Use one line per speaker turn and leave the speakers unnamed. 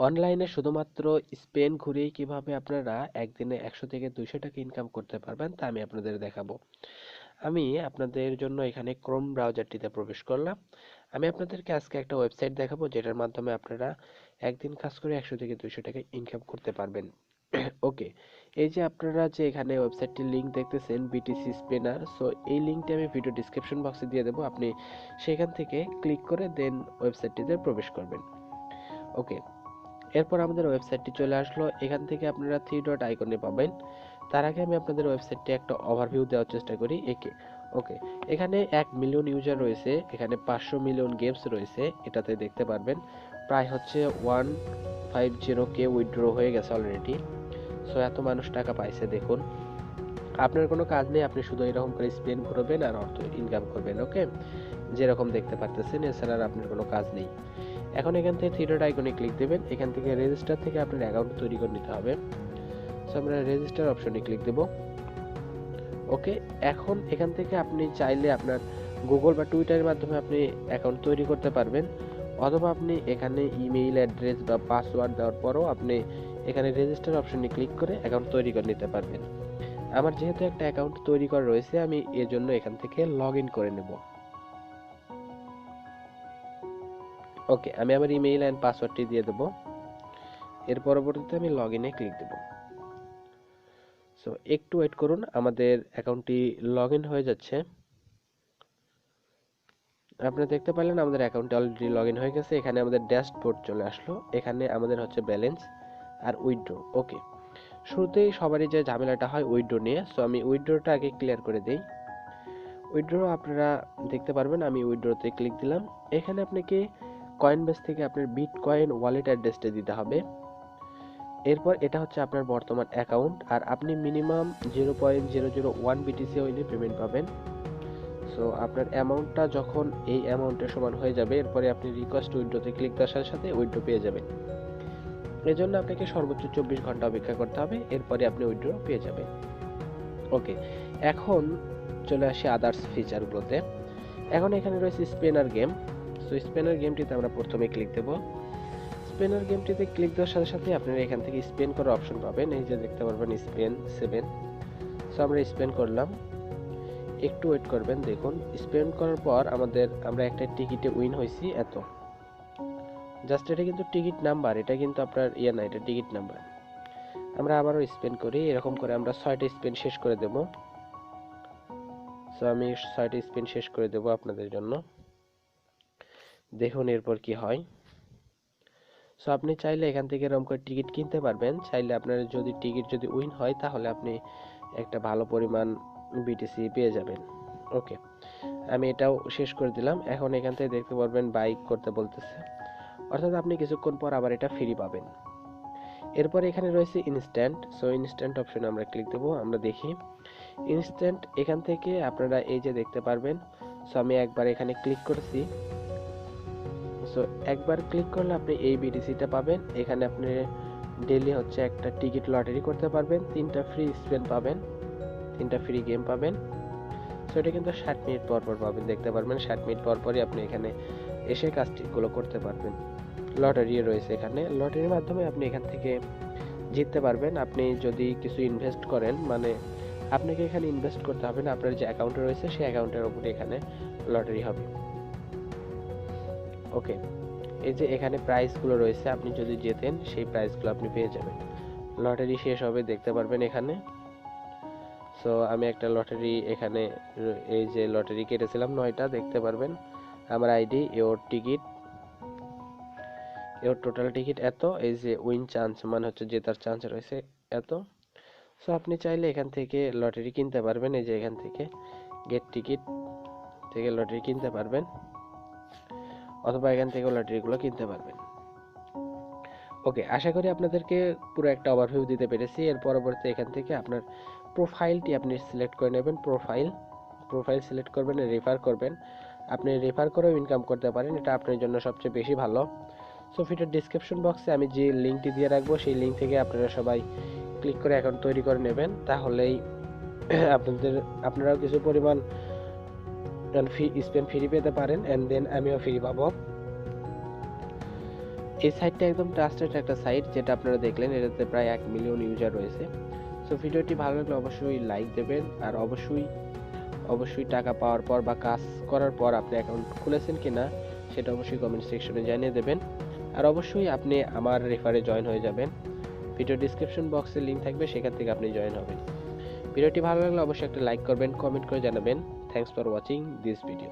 অনলাইনে শুধুমাত্র স্পেন ঘুরেই কিভাবে আপনারা একদিনে 100 থেকে 200 টাকা ইনকাম করতে পারবেন তা আমি আপনাদের দেখাবো। আমি আপনাদের জন্য এখানে ক্রোম ব্রাউজারটিতে প্রবেশ করলাম। আমি আপনাদেরকে আজকে একটা ওয়েবসাইট দেখাবো যেটার মাধ্যমে আপনারা একদিন কাজ করে 100 থেকে 200 টাকা ইনকাম করতে পারবেন। ওকে, এই যে আপনারা যে এখানে ওয়েবসাইটটির লিংক দেখতেছেন বিটিসি স্পেনার, সো এই লিংকটি আমি ভিডিও ডিসক্রিপশন বক্সে দিয়ে দেবো, আপনি সেখান থেকে ক্লিক করে দেন ওয়েবসাইটটিতে প্রবেশ করবেন। ওকে, এরপর আমাদের ওয়েবসাইটটি চলে আসলো। এখান থেকে আপনারা থ্রি ডট আইকনে পাবেন। তার আগে আমি আপনাদের ওয়েবসাইটটি একটা ওভারভিউ দেওয়ার চেষ্টা করি একে। ওকে, এখানে 1 মিলিয়ন ইউজার রয়েছে, এখানে 500 মিলিয়ন গেমস রয়েছে, এটাতে দেখতে পারবেন প্রায় হচ্ছে 150K উইথড্র হয়ে গেছে অলরেডি। সো এত মানুষ টাকা পাইছে দেখুন। আপনার কোনো কাজ নেই, আপনি শুধু এরকম করে স্পেন ঘুরবেন আর অর্থ ইনকাম করবেন। ওকে, যেরকম দেখতে পারতেছেন, এছাড়া আর আপনার কোনো কাজ নেই। এখন এখান থেকে থ্রি ডট আইকনে ক্লিক দেবেন, এখান থেকে রেজিস্টার থেকে আপনার অ্যাকাউন্ট তৈরি করে নিতে হবে। সো আমরা রেজিস্টার অপশনে ক্লিক দেব। ওকে, এখন এখান থেকে আপনি চাইলে আপনার গুগল বা টুইটারের মাধ্যমে আপনি অ্যাকাউন্ট তৈরি করতে পারবেন, অথবা আপনি এখানে ইমেইল অ্যাড্রেস বা পাসওয়ার্ড দেওয়ার পরও আপনি এখানে রেজিস্টার অপশনে ক্লিক করে অ্যাকাউন্ট তৈরি করে নিতে পারবেন। আমার যেহেতু একটা অ্যাকাউন্ট তৈরি করা রয়েছে, আমি এজন্য এখান থেকে লগ ইন করে নেব। ওকে, আমি আমার ইমেইল অ্যান্ড পাসওয়ার্ডটি দিয়ে দেবো। এর পরবর্তীতে আমি লগ ইনে ক্লিক দেব। সো একটু ওয়েট করুন, আমাদের অ্যাকাউন্টটি লগ ইন হয়ে যাচ্ছে। আপনারা দেখতে পেলেন আমাদের অ্যাকাউন্টে অলরেডি লগ ইন হয়ে গেছে। এখানে আমাদের ড্যাশবোর্ড চলে আসলো, এখানে আমাদের হচ্ছে ব্যালেন্স আর উইথড্র। ওকে, শুরুতেই সবারই যে ঝামেলাটা হয় উইথড্র নিয়ে, সো আমি উইথড্রটা আগে ক্লিয়ার করে দিই। উইথড্র আপনারা দেখতে পারবেন, আমি উইথড্রতে ক্লিক দিলাম। এখানে আপনাকে কয়েনবেস থেকে আপনার বিটকয়েন ওয়ালেট অ্যাড্রেসটা দিতে হবে। এরপর এটা হচ্ছে আপনার বর্তমান অ্যাকাউন্ট, আর আপনি মিনিমাম 0.001 বিটিসি হইলে পেমেন্ট পাবেন। সো আপনার অ্যামাউন্টটা যখন এই অ্যামাউন্টের সমান হয়ে যাবে, এরপরে আপনি রিকোয়েস্ট উইথড্রতে ক্লিক দেওয়ার সাথে সাথে উইথড্র পেয়ে যাবেন। এর জন্য আপনাকে সর্বোচ্চ 24 ঘন্টা অপেক্ষা করতে হবে, এরপরে আপনি উইথড্র পেয়ে যাবেন। ওকে, এখন চলে আসি আদার্স ফিচারগুলোতে। এখন এখানে রয়েছে স্পেনার গেম। সো স্পেনার গেমটিতে আমরা প্রথমে ক্লিক দেব। স্পেনার গেমটিতে ক্লিক দেওয়ার সাথে সাথে আপনারা এখান থেকে স্পেন করার অপশন পাবেন, এই যে দেখতে পারবেন স্পেন 7। সো আমরা স্পেন করলাম, একটু ওয়েট করবেন। দেখুন স্পেন করার পর আমরা একটা টিকিটে উইন হয়েছি এত। জাস্ট এটা কিন্তু টিকিট নাম্বার, এটা কিন্তু আপনার ইয়ে না, এটা টিকিট নাম্বার। আমরা আবারও স্পেন করি, এরকম করে আমরা 6টা স্পেন শেষ করে দেব। সো আমি 6টা স্পেন শেষ করে দেব আপনাদের জন্য, দেখুন এরপর কি হয়। সো আপনি চাইলে এখান থেকে এরকম করে টিকিট কিনতে পারবেন। চাইলে আপনার যদি টিকিট যদি উইন হয়, তাহলে আপনি একটা ভালো পরিমাণ বিটিসি পেয়ে যাবেন। ওকে, আমি এটাও শেষ করে দিলাম। এখন এখান থেকে দেখতে পারবেন বাইক করতে বলতেছে, অর্থাৎ আপনি কিছুক্ষণ পর আবার এটা ফ্রি পাবেন। এরপর এখানে রয়েছে ইনস্ট্যান্ট। সো ইনস্ট্যান্ট অপশনে আমরা ক্লিক দেবো, আমরা দেখি ইনস্ট্যান্ট এখান থেকে আপনারা এই যে দেখতে পারবেন। সো আমি একবার এখানে ক্লিক করছি। সো একবার ক্লিক করলে আপনি এই বিটিসিটা পাবেন। এখানে আপনি ডেইলি হচ্ছে একটা টিকিট লটারি করতে পারবেন, 3টা ফ্রি স্পেন পাবেন, 3টা ফ্রি গেম পাবেন। সো এটা কিন্তু 60 মিনিট পর পর পাবেন, দেখতে পারবেন 60 মিনিট পর পরই আপনি এখানে এসে কাজগুলো করতে পারবেন। লটারি রয়েছে এখানে, লটারির মাধ্যমে আপনি এখান থেকে জিততে পারবেন। আপনি যদি কিছু ইনভেস্ট করেন, মানে আপনাকে এখানে ইনভেস্ট করতে হবে না, আপনার যে অ্যাকাউন্টে রয়েছে সেই অ্যাকাউন্টের উপরে এখানে লটারি হবে। ওকে, এই যে এখানে প্রাইসগুলো রয়েছে, আপনি যদি জেতেন সেই প্রাইসগুলো আপনি পেয়ে যাবেন। লটারি শেষ হবে, দেখতে পারবেন এখানে। সো আমি একটা লটারি এখানে, এই যে লটারি কেটেছিলাম 9টা, দেখতে পারবেন আমার ID, your ticket, your total ticket এত, এই যে উইন চান্স মানে হচ্ছে জেতার চান্স রয়েছে এত। সো আপনি চাইলে এখান থেকে লটারি কিনতে পারবেন, এই যে এখান থেকে গেট টিকিট থেকে লটারি কিনতে পারবেন, অথবা এখান থেকে লটারিগুলো কিনতে পারবেন। ওকে, আশা করি আপনাদেরকে পুরো একটা ওভারভিউ দিতে পেরেছি। এর পরবর্তী এখান থেকে আপনার প্রোফাইলটি আপনি সিলেক্ট করে নেবেন। প্রোফাইল সিলেক্ট করবেন, রেফার করবেন। আপনি রেফার করেও ইনকাম করতে পারেন, এটা আপনার জন্য সবচেয়ে বেশি ভালো। সো ভিডিওর ডিসক্রিপশন বক্সে আমি যে লিঙ্কটি দিয়ে রাখবো, সেই লিঙ্ক থেকে আপনারা সবাই ক্লিক করে অ্যাকাউন্ট তৈরি করে নেবেন, তাহলেই আপনারাও কিছু পরিমাণ স্পেন ফ্রি পেতে পারেন, অ্যান্ড দেন আমিও ফ্রি পাবো। এই সাইটটা একদম ট্রাস্টেড একটা সাইট, যেটা আপনারা দেখলেন এটাতে প্রায় 1 মিলিয়ন ইউজার রয়েছে। সো ভিডিওটি ভালো লাগলে অবশ্যই লাইক দেবেন, আর অবশ্যই টাকা পাওয়ার পর বা কাজ করার পর আপনি অ্যাকাউন্ট খুলেছেন কিনা সেটা অবশ্যই কমেন্ট সেকশনে জানিয়ে দেবেন। আর অবশ্যই আপনি আমার রেফারে জয়েন হয়ে যাবেন। ভিডিও ডিসক্রিপশন বক্সে লিঙ্ক থাকবে, সেখান থেকে আপনি জয়েন হবেন। ভিডিওটি ভালো লাগলে অবশ্যই একটা লাইক করবেন, কমেন্ট করে জানাবেন। Thanks for watching this video.